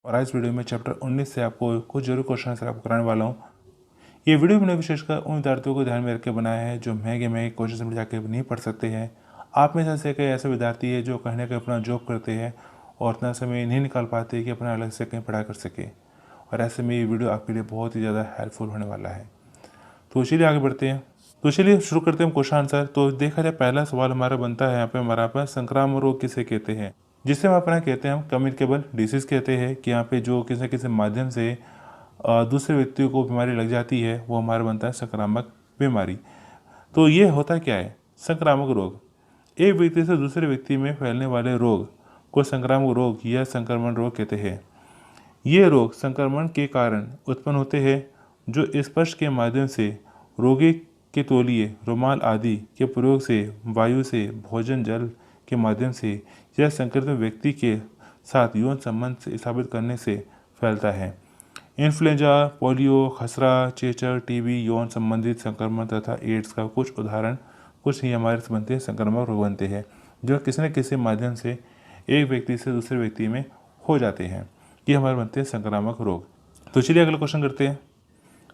और आज वीडियो में चैप्टर 19 से आपको कुछ जरूरी क्वेश्चन आंसर आपको कराने वाला हूँ। ये वीडियो मैंने विशेषकर उन विद्यार्थियों को ध्यान में रख के बनाया है जो महंगे कोचिंग सेंटर जाके नहीं पढ़ सकते हैं। आप में से कई ऐसे विद्यार्थी है जो कहीं ना कहीं अपना जॉब करते हैं और इतना समय नहीं निकाल पाते कि अपना अलग से कहीं पढ़ाई कर सके, और ऐसे में ये वीडियो आपके लिए बहुत ही ज़्यादा हेल्पफुल होने वाला है। तो चलिए आगे बढ़ते हैं। तो चलिए शुरू करते हैं क्वेश्चन आंसर। तो देखा जाए पहला सवाल हमारा बनता है यहाँ पे हमारा पास संक्रामक रोग किसे कहते हैं, जिसे हम अपना कहते हैं हम कम्युनिकेबल डिसीज कहते हैं कि यहाँ पे जो किसी न किसी माध्यम से दूसरे व्यक्ति को बीमारी लग जाती है वो हमारा बनता है संक्रामक बीमारी। तो ये होता क्या है संक्रामक रोग? एक व्यक्ति से दूसरे व्यक्ति में फैलने वाले रोग को संक्रामक रोग या संक्रमण रोग कहते हैं। ये रोग संक्रमण के कारण उत्पन्न होते हैं जो स्पर्श के माध्यम से रोगी के तौलिए, रुमाल आदि के प्रयोग से, वायु से, भोजन, जल के माध्यम से या संक्रमित व्यक्ति के साथ यौन संबंध से स्थापित करने से फैलता है। इन्फ्लुएंजा, पोलियो, खसरा, चेचक, टीबी, यौन संबंधित संक्रमण तथा एड्स का कुछ उदाहरण कुछ ही हमारे बनते हैं संक्रामक रोग बनते हैं जो किसी न किसी माध्यम से एक व्यक्ति से दूसरे व्यक्ति में हो जाते हैं। ये हमारे बनते हैं संक्रामक रोग। तो चलिए अगला क्वेश्चन करते हैं।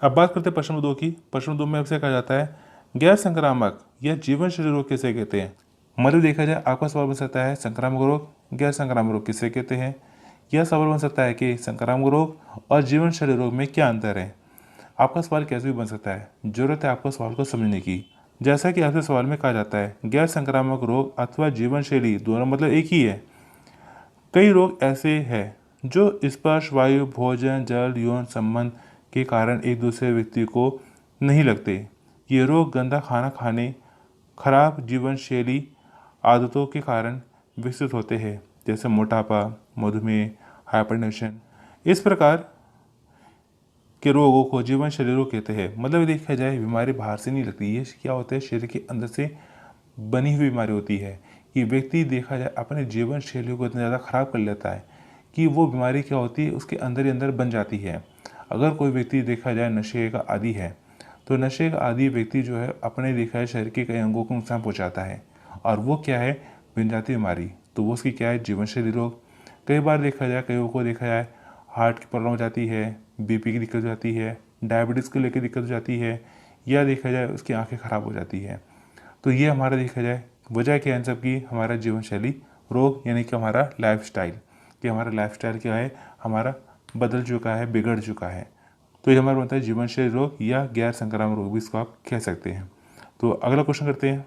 अब बात करते हैं प्रश्न 2 की। प्रश्न 2 में आपसे कहा जाता है गैर संक्रामक या जीवन शरीर रोग किसे कहते हैं। मतलब देखा जाए आपका सवाल बन सकता है संक्रामक रोग, गैर संक्रामक रोग किसे कहते हैं। यह सवाल बन सकता है कि संक्रामक रोग और जीवन शरीर रोग में क्या अंतर है। आपका सवाल कैसे भी बन सकता है, जरूरत है आपको सवाल को समझने की। जैसा कि आपसे सवाल में कहा जाता है गैर संक्रामक रोग अथवा जीवन शैली दोनों मतलब एक ही है। कई रोग ऐसे हैं जो स्पर्श, वायु, भोजन, जल, यौन संबंध के कारण एक दूसरे व्यक्ति को नहीं लगते। ये रोग गंदा खाना खाने, खराब जीवन शैली आदतों के कारण विकसित होते हैं, जैसे मोटापा, मधुमेह, हाइपरटेंशन। इस प्रकार के रोगों को जीवन शैली रोग कहते हैं। मतलब देखा जाए बीमारी बाहर से नहीं लगती, ये क्या होता है शरीर के अंदर से बनी हुई बीमारी होती है कि व्यक्ति देखा जाए अपने जीवन शैली को इतना ज़्यादा ख़राब कर लेता है कि वो बीमारी क्या होती है उसके अंदर ही अंदर बन जाती है। अगर कोई व्यक्ति देखा जाए नशे का आदी है तो नशे का आदी व्यक्ति जो है अपने देखा है शरीर के कई अंगों को नुकसान पहुंचाता है, और वो क्या है बन जाती बीमारी। तो वो उसकी क्या है जीवन शैली रोग। कई बार देखा जाए कईयों को देखा जाए हार्ट की प्रॉब्लम हो जाती है, बीपी की दिक्कत हो जाती है, डायबिटीज़ को लेकर दिक्कत हो जाती है, या देखा जाए उसकी आंखें ख़राब हो जाती है। तो ये हमारा देखा जाए वजह क्या है इन सब की, हमारा जीवन शैली रोग यानी कि हमारा लाइफ स्टाइल, कि हमारा लाइफ स्टाइल क्या है हमारा बदल चुका है, बिगड़ चुका है। तो ये हमारा बनता है जीवन शैली रोग या गैर संक्रामक रोग भी इसको आप कह सकते हैं। तो अगला क्वेश्चन करते हैं।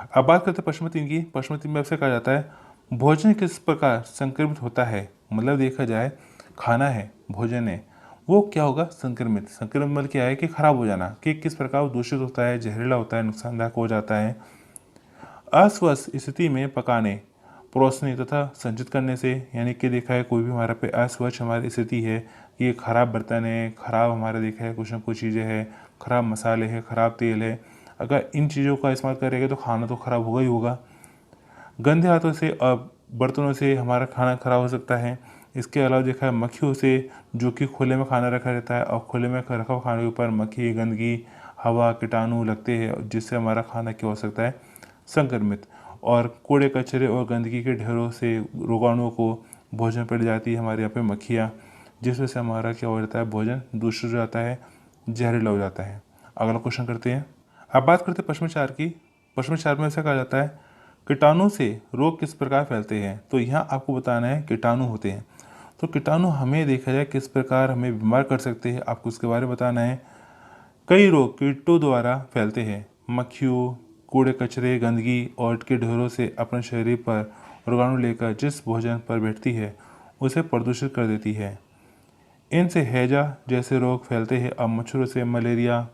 अब बात करते हैं प्रश्न 3 की। प्रश्न 3 में आपसे कहा जाता है भोजन किस प्रकार संक्रमित होता है। मतलब देखा जाए खाना है, भोजन है, वो क्या होगा संक्रमित। संक्रमित मतलब क्या है कि खराब हो जाना, कि किस प्रकार वो दूषित होता है, जहरीला होता है, नुकसानदायक हो जाता है। अस्वस्थ स्थिति में पकाने, परोसने तथा संचित करने से, यानी कि देखा है कोई भी हमारे पे अस्वच्छ हमारी स्थिति है, ये खराब बर्तन है, खराब हमारा देखा है कुछ ना कुछ चीज़ें हैं, खराब मसाले हैं, खराब तेल है, अगर इन चीज़ों का इस्तेमाल करेंगे तो खाना तो खराब होगा ही होगा। गंदे हाथों से और बर्तनों से हमारा खाना खराब हो सकता है। इसके अलावा देखा है मक्खियों से, जो कि खुले में खाना रखा रहता है और खुले में रखा हुआ खाने के ऊपर मक्खी, गंदगी, हवा, कीटाणु लगते हैं जिससे हमारा खाना क्या हो सकता है संक्रमित। और कूड़े कचरे और गंदगी के ढेरों से रोगाणुओं को भोजन पर ले जाती है हमारे यहाँ पे मक्खियाँ, जिस वजह से हमारा क्या हो जाता है भोजन दूषित हो जाता है, जहरीला हो जाता है। अगला क्वेश्चन करते हैं। अब बात करते हैं प्रश्न 4 की। प्रश्न 4 में ऐसा कहा जाता है कीटाणु से रोग किस प्रकार फैलते हैं। तो यहाँ आपको बताना है कीटाणु होते हैं, तो कीटाणु हमें देखा जाए किस प्रकार हमें बीमार कर सकते हैं, आपको उसके बारे में बताना है। कई रोग कीटों द्वारा फैलते हैं। मक्खियों, कूड़े कचरे, गंदगी और के ढेरों से अपने शरीर पर रोगाणु लेकर जिस भोजन पर बैठती है उसे प्रदूषित कर देती है। इनसे हैजा जैसे रोग फैलते हैं और मच्छरों से मलेरिया,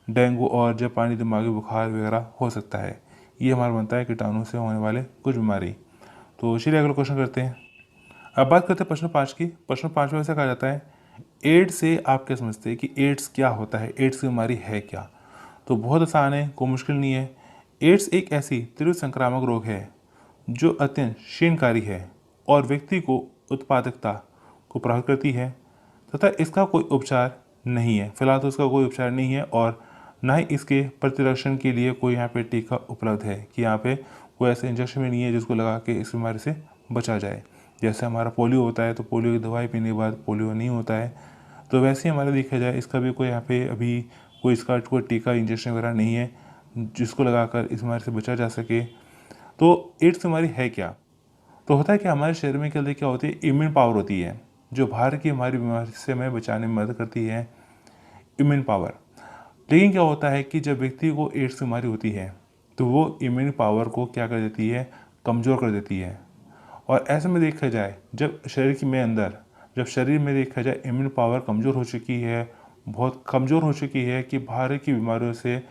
डेंगू और जापानी दिमागी बुखार वगैरह हो सकता है। ये हमारा बनता है कीटाणु से होने वाले कुछ बीमारी। तो चलिए अगला क्वेश्चन करते हैं। अब बात करते हैं प्रश्न 5 की। प्रश्न 5 में ऐसा कहा जाता है एड्स से आप क्या समझते हैं कि एड्स क्या होता है, एड्स की बीमारी है क्या। तो बहुत आसान है, कोई मुश्किल नहीं है। एड्स एक ऐसी तीव्र संक्रामक रोग है जो अत्यंत क्षीणकारी है और व्यक्ति को उत्पादकता को प्रभावित करती है तथा इसका कोई उपचार नहीं है। फिलहाल तो इसका कोई उपचार नहीं है और ना ही इसके प्रतिरक्षण के लिए कोई यहाँ पे टीका उपलब्ध है कि यहाँ पे कोई ऐसा इंजेक्शन भी नहीं है जिसको लगा के इस बीमारी से बचा जाए। जैसे हमारा पोलियो होता है तो पोलियो की दवाई पीने के बाद पोलियो नहीं होता है, तो वैसे ही हमारा देखा जाए इसका भी कोई यहाँ पे अभी कोई इसका कोई टीका इंजेक्शन वगैरह नहीं है जिसको लगाकर इस बीमारी से बचा जा सके। तो एड्स बीमारी है क्या? तो होता है कि हमारे शरीर में क्या होती है, इम्यून पावर होती है जो बाहर की हमारी बीमारी से हमें बचाने में मदद करती है, इम्यून पावर। लेकिन क्या होता है कि जब व्यक्ति को एड्स बीमारी होती है तो वो इम्यून पावर को क्या कर देती है, कमज़ोर कर देती है। और ऐसे में देखा जाए जब शरीर में देखा जाए इम्यून पावर कमज़ोर हो चुकी है, बहुत कमज़ोर हो चुकी है कि बाहर की बीमारियों से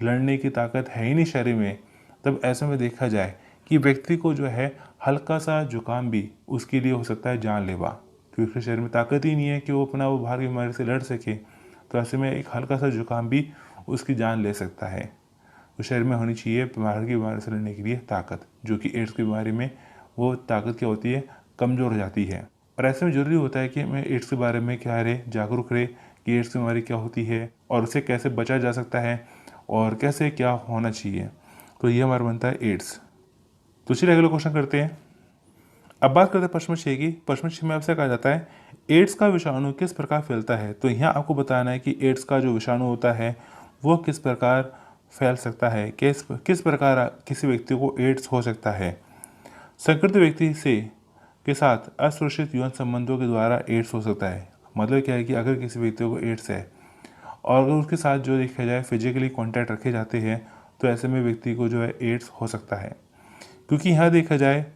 लड़ने की ताकत है ही नहीं शरीर में, तब ऐसे में देखा जाए कि व्यक्ति को जो है हल्का सा जुकाम भी उसके लिए हो सकता है जानलेवा, क्योंकि उसके शरीर में ताकत ही नहीं है कि वो वो बाहर की बीमारी से लड़ सके। तो ऐसे में एक हल्का सा जुकाम भी उसकी जान ले सकता है। तो शरीर में होनी चाहिए बाहर की बीमारी से लड़ने के लिए ताकत, जो कि एड्स की बीमारी में वो ताकत क्या होती है, कमज़ोर हो जाती है। और ऐसे में ज़रूरी होता है कि हमें एड्स के बारे में क्या रहे, जागरूक रहे कि एड्स की बीमारी क्या होती है और उसे कैसे बचा जा सकता है और कैसे क्या होना चाहिए। तो ये हमारा बनता है एड्स। तो चलिए अगला क्वेश्चन करते हैं। अब बात करते हैं पश्मक्षय की। पश्मक्षय में आपसे कहा जाता है एड्स का विषाणु किस प्रकार फैलता है। तो यहाँ आपको बताना है कि एड्स का जो विषाणु होता है वो किस प्रकार फैल सकता है, किस प्रकार किसी व्यक्ति को एड्स हो सकता है। संक्रमित व्यक्ति के साथ असुरक्षित यौन संबंधों के द्वारा एड्स हो सकता है। मतलब क्या है कि अगर किसी व्यक्ति को एड्स है और अगर उसके साथ जो देखा जाए फिजिकली कॉन्टैक्ट रखे जाते हैं तो ऐसे में व्यक्ति को जो है एड्स हो सकता है। क्योंकि यहाँ देखा जाए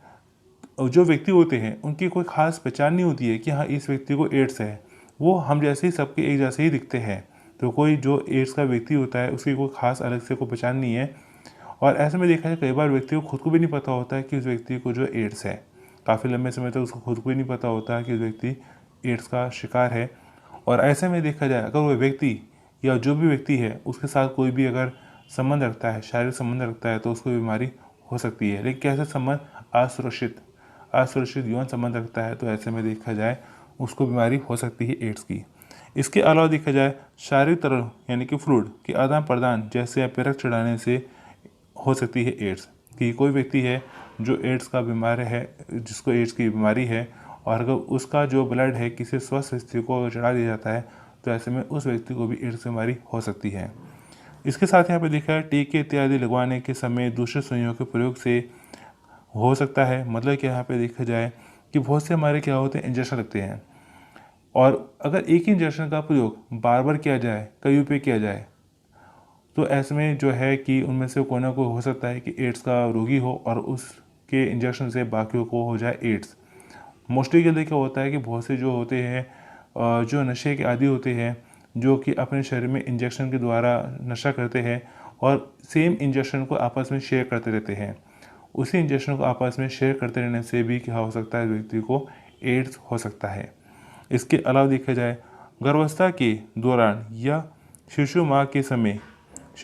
जो व्यक्ति होते हैं उनकी कोई खास पहचान नहीं होती है कि हाँ इस व्यक्ति को एड्स है, वो हम जैसे ही सबके एक जैसे ही दिखते हैं। तो कोई जो एड्स का व्यक्ति होता है उसकी कोई खास अलग से कोई पहचान नहीं है। और ऐसे में देखा जाए कई बार व्यक्ति को खुद को भी नहीं पता होता है कि उस व्यक्ति को जो एड्स है, काफ़ी लंबे समय तक उसको खुद को भी नहीं पता होता है कि उस व्यक्ति एड्स का शिकार है। और ऐसे में देखा जाए अगर वो व्यक्ति या जो भी व्यक्ति है उसके साथ कोई भी अगर संबंध रखता है, शारीरिक संबंध रखता है, तो उसको बीमारी हो सकती है। लेकिन कैसे संबंध, असुरक्षित यौन संबंध रखता है तो ऐसे में देखा जाए उसको बीमारी हो सकती है एड्स की। इसके अलावा देखा जाए शारीरिक तरल यानी कि फ्लूइड के आदान प्रदान जैसे पैरक चढ़ाने से हो सकती है एड्स। कि कोई व्यक्ति है जो एड्स का बीमार है, जिसको एड्स की बीमारी है, और अगर उसका जो ब्लड है किसी स्वस्थ व्यक्ति को चढ़ा दिया जाता है तो ऐसे में उस व्यक्ति को भी एड्स बीमारी हो सकती है। इसके साथ यहाँ पे देखा है टीके इत्यादि लगवाने के समय दूसरे सुइयों के प्रयोग से हो सकता है। मतलब कि यहाँ पे देखा जाए कि बहुत से हमारे क्या होते हैं, इंजेक्शन लगते हैं, और अगर एक ही इंजेक्शन का प्रयोग बार बार किया जाए, कई पे किया जाए, तो ऐसे में जो है कि उनमें से कोई ना कोई हो सकता है कि एड्स का रोगी हो और उसके इंजेक्शन से बाकियों को हो जाए एड्स। मोस्टली जल्दी क्या होता है कि बहुत से जो होते हैं जो नशे के आदी होते हैं, जो कि अपने शरीर में इंजेक्शन के द्वारा नशा करते हैं और सेम इंजेक्शन को आपस में शेयर करते रहते हैं। उसी इंजेक्शन को आपस में शेयर करते रहने से भी क्या हो सकता है, व्यक्ति को एड्स हो सकता है। इसके अलावा देखा जाए गर्भावस्था के दौरान या शिशु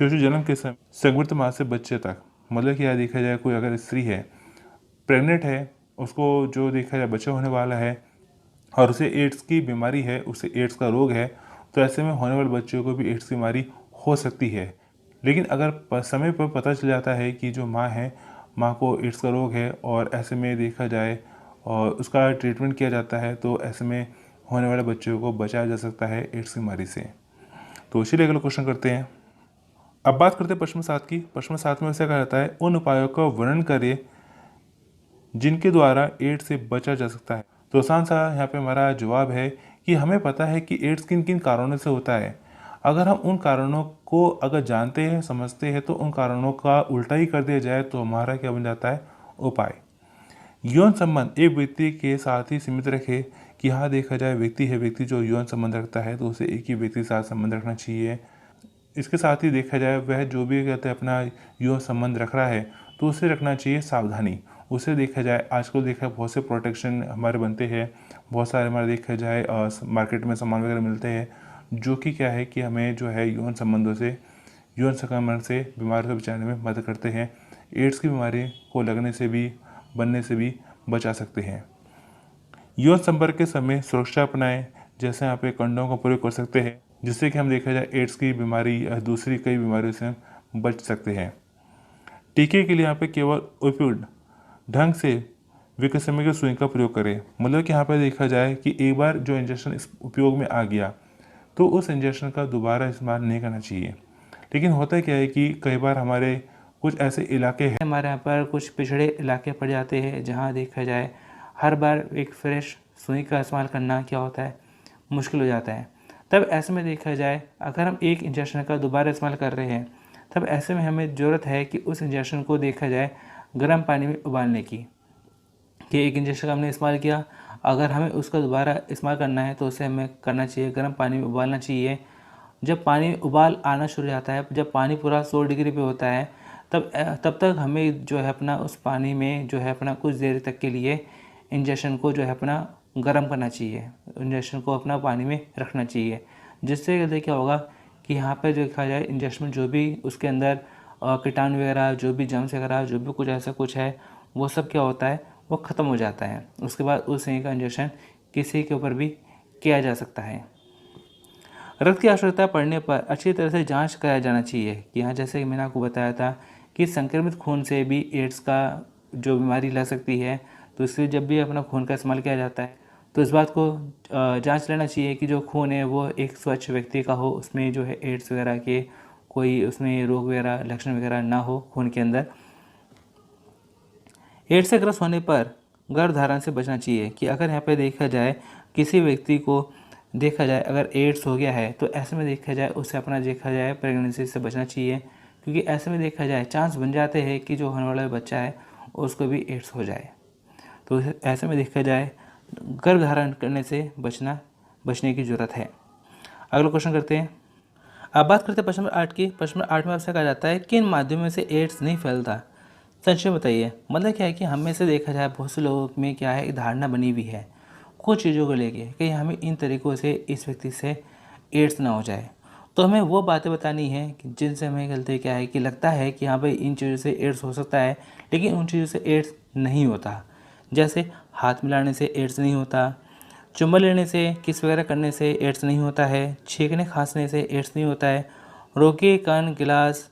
जन्म के समय संक्रमित माँ से बच्चे तक, मतलब कि यह देखा जाए कोई अगर स्त्री है, प्रेग्नेंट है, उसको जो देखा जाए बच्चा होने वाला है और उसे एड्स की बीमारी है, उसे एड्स का रोग है, तो ऐसे में होने वाले बच्चों को भी एड्स की बीमारी हो सकती है। लेकिन अगर समय पर पता चल जाता है कि जो माँ है, माँ को एड्स का रोग है और ऐसे में देखा जाए और उसका ट्रीटमेंट किया जाता है, तो ऐसे में होने वाले बच्चों को बचाया जा सकता है एड्स की बीमारी से। तो इसीलिए अगला क्वेश्चन करते हैं। अब बात करते हैं प्रश्न 7 की। प्रश्न 7 में ऐसा कहा जाता है उन उपायों का वर्णन करें जिनके द्वारा एड्स से बचा जा सकता है। तो आसान सा यहाँ पे हमारा जवाब है कि हमें पता है कि एड्स किन किन कारणों से होता है। अगर हम उन कारणों को अगर जानते हैं, समझते हैं, तो उन कारणों का उल्टा ही कर दिया जाए तो हमारा क्या बन जाता है, उपाय। यौन संबंध एक व्यक्ति के साथ ही सीमित रखे कि हाँ देखा जाए व्यक्ति जो यौन संबंध रखता है तो उसे एक ही व्यक्ति के साथ संबंध रखना चाहिए। इसके साथ ही देखा जाए वह जो भी कहते हैं अपना यौन संबंध रख रहा है तो उसे रखना चाहिए सावधानी। उसे देखा जाए आजकल देखा बहुत से प्रोटेक्शन हमारे बनते हैं, बहुत सारे हमारे देखा जाए मार्केट में सामान वगैरह मिलते हैं जो कि क्या है कि हमें जो है यौन संक्रमण से बीमारियों से बचाने में मदद करते हैं। एड्स की बीमारी को लगने से भी, बनने से भी बचा सकते हैं। यौन संपर्क के समय सुरक्षा अपनाएं, जैसे यहाँ पे कंडोम का प्रयोग कर सकते हैं, जिससे कि हम देखा जाए एड्स की बीमारी या दूसरी कई बीमारियों से हम बच सकते हैं। टीके के लिए यहाँ पे केवल उपयुक्त ढंग से विकसमी की सुई का प्रयोग करें। मतलब कि यहाँ पर देखा जाए कि एक बार जो इंजेक्शन इस उपयोग में आ गया तो उस इंजेक्शन का दोबारा इस्तेमाल नहीं करना चाहिए। लेकिन होता क्या है कि कई बार हमारे कुछ ऐसे इलाके हैं, हमारे यहाँ पर कुछ पिछड़े इलाके पड़ जाते हैं जहाँ देखा जाए हर बार एक फ्रेश सुई का इस्तेमाल करना क्या होता है, मुश्किल हो जाता है। तब ऐसे में देखा जाए अगर हम एक इंजेक्शन का दोबारा इस्तेमाल कर रहे हैं, तब ऐसे में हमें ज़रूरत है कि उस इंजेक्शन को देखा जाए गर्म पानी में उबालने की। कि एक इंजेक्शन का हमने इस्तेमाल किया, अगर हमें उसका दोबारा इस्तेमाल करना है तो उसे हमें करना चाहिए गर्म पानी में उबालना चाहिए। जब पानी में उबाल आना शुरू हो जाता है, जब पानी पूरा 100 डिग्री पे होता है, तब तक हमें जो है अपना उस पानी में जो है अपना कुछ देर तक के लिए इंजेक्शन को जो है अपना गर्म करना चाहिए, इंजेक्शन को अपना पानी में रखना चाहिए। जिससे देखिए क्या होगा कि यहाँ पर जो देखा जाए इंजेक्शन में जो भी उसके अंदर कीटाणु वगैरह, जो भी जर्म्स वगैरह, जो भी कुछ ऐसा कुछ है, वो सब क्या होता है, वो ख़त्म हो जाता है। उसके बाद उस सुई का इंजेक्शन किसी के ऊपर भी किया जा सकता है। रक्त की आवश्यकता पड़ने पर अच्छी तरह से जांच कराया जाना चाहिए कि हाँ, जैसे कि मैंने आपको बताया था कि संक्रमित खून से भी एड्स का जो बीमारी लग सकती है, तो इसलिए जब भी अपना खून का इस्तेमाल किया जाता है तो इस बात को जांच लेना चाहिए कि जो खून है वो एक स्वच्छ व्यक्ति का हो, उसमें जो है एड्स वगैरह के कोई उसमें रोग वगैरह लक्षण वगैरह ना हो खून के अंदर। एड्स से ग्रस्त होने पर गर्भधारण से बचना चाहिए कि अगर यहाँ पे देखा जाए किसी व्यक्ति को देखा जाए अगर एड्स हो गया है, तो ऐसे में देखा जाए उसे अपना देखा जाए प्रेगनेंसी से बचना चाहिए, क्योंकि ऐसे में देखा जाए चांस बन जाते हैं कि जो होने वाला बच्चा है उसको भी एड्स हो जाए। तो ऐसे में देखा जाए गर्भधारण करने से बचने की ज़रूरत है। अगला क्वेश्चन करते हैं। अब बात करते हैं प्रश्न नंबर 8 की। प्रश्न नंबर 8 में आपसे कहा जाता है किन माध्यमों से एड्स नहीं फैलता, संक्षेप बताइए। मतलब क्या है कि हमें से देखा जाए बहुत से लोगों में क्या है, एक धारणा बनी हुई है कुछ चीज़ों को लेके कि हमें इन तरीक़ों से इस व्यक्ति से एड्स ना हो जाए। तो हमें वो बातें बतानी है कि जिनसे हमें गलती क्या है कि लगता है कि हाँ भाई इन चीज़ों से एड्स हो सकता है, लेकिन उन चीज़ों से एड्स नहीं होता। जैसे हाथ मिलाने से एड्स नहीं होता, चुम्बन लेने से, किस वगैरह करने से एड्स नहीं होता है, छींकने खांसने से एड्स नहीं होता है, रोके कण गिलास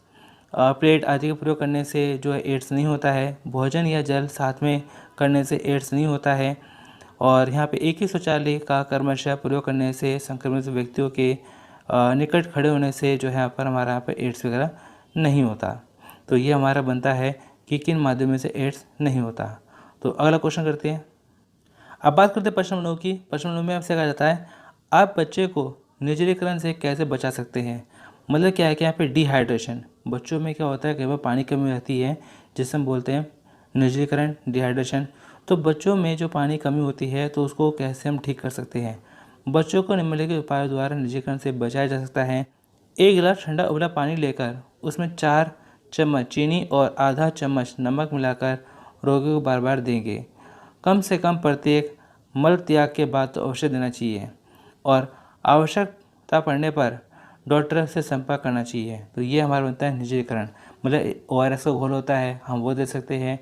प्लेट आदि का प्रयोग करने से जो है एड्स नहीं होता है, भोजन या जल साथ में करने से एड्स नहीं होता है, और यहाँ पे एक ही शौचालय का क्रमशः प्रयोग करने से संक्रमित व्यक्तियों के निकट खड़े होने से जो है यहाँ पर हमारा यहाँ पर एड्स वगैरह नहीं होता। तो ये हमारा बनता है कि किन माध्यमों से एड्स नहीं होता। तो अगला क्वेश्चन करते हैं। अब बात करते हैं प्रश्न नंबर 9 की। प्रश्न नंबर 9 में आपसे कहा जाता है आप बच्चे को निर्जलीकरण से कैसे बचा सकते हैं। मतलब क्या है कि यहाँ पे डिहाइड्रेशन, बच्चों में क्या होता है कई बार पानी की कमी रहती है जिसे हम बोलते हैं निर्जलीकरण, डिहाइड्रेशन। तो बच्चों में जो पानी कमी होती है तो उसको कैसे हम ठीक कर सकते हैं। बच्चों को निम्नलिखित उपायों द्वारा निर्जलीकरण से बचाया जा सकता है। एक गिलास ठंडा उबला पानी लेकर उसमें 4 चम्मच चीनी और आधा चम्मच नमक मिलाकर रोगी को बार बार देंगे। कम से कम प्रत्येक मल त्याग के बाद तो अवश्य देना चाहिए, और आवश्यकता पड़ने पर डॉक्टर से संपर्क करना चाहिए। तो ये हमारा बनता है निर्जलीकरण। मतलब ORS का घोल होता है, हम वो दे सकते हैं।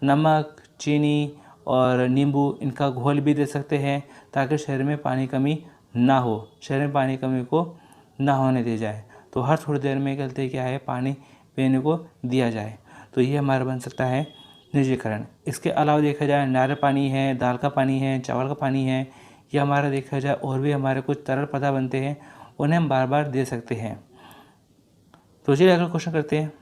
नमक, चीनी और नींबू इनका घोल भी दे सकते हैं ताकि शरीर में पानी कमी ना हो, शरीर में पानी कमी को ना होने दी जाए। तो हर थोड़ी देर में गलती क्या है, पानी पीने को दिया जाए। तो ये हमारा बन सकता है निर्जलीकरण। इसके अलावा देखा जाए नारियल पानी है, दाल का पानी है, चावल का पानी है, ये हमारा देखा जाए और भी हमारे कुछ तरल पदार्थ बनते हैं, उन्हें हम बार बार दे सकते हैं। तो चलिए अगला क्वेश्चन करते हैं।